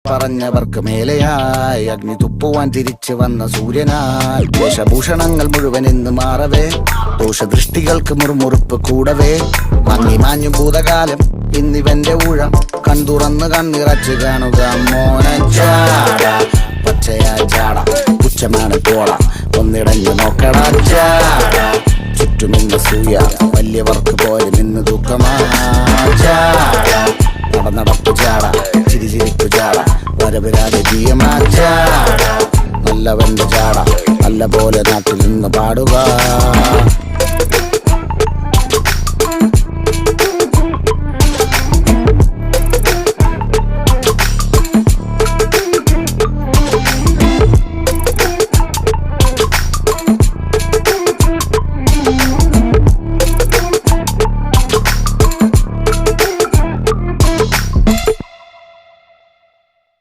പറഞ്ഞവർക്ക് മേലെയായി അഗ്നി തുപ്പുവാൻ തിരിച്ചു വന്ന സൂര്യനായി വേഷഭൂഷണങ്ങൾ മുഴുവൻ ഇന്ന് മാറവേ ദോഷദൃഷ്ടികൾക്ക് മുറുമുറുപ്പ് കൂടവേ മങ്ങി മാഞ്ഞു ഭൂതകാലം ഇന്നിവന്റെ ഊഴം കൺതുറന്ന് കണ്ണിറച്ച് കാണുക മോനച്ചാട പച്ചയാ ചാട പുച്ഛമാണ് പോള ഒന്നിടഞ്ഞു നോക്കടാ ചാട ചുറ്റുമിന്ന് സൂയ വലിയവർക്ക് പോലും ഇന്ന് ദുഃഖമാ ചാട നടപ്പ് ചാട ചിരിച്ചിരിപ്പു ചാട വരവരാജീയമാ ചാട നല്ലവന്റെ ചാട നല്ല പോലെ നാട്ടിൽ നിന്ന് പാടുക.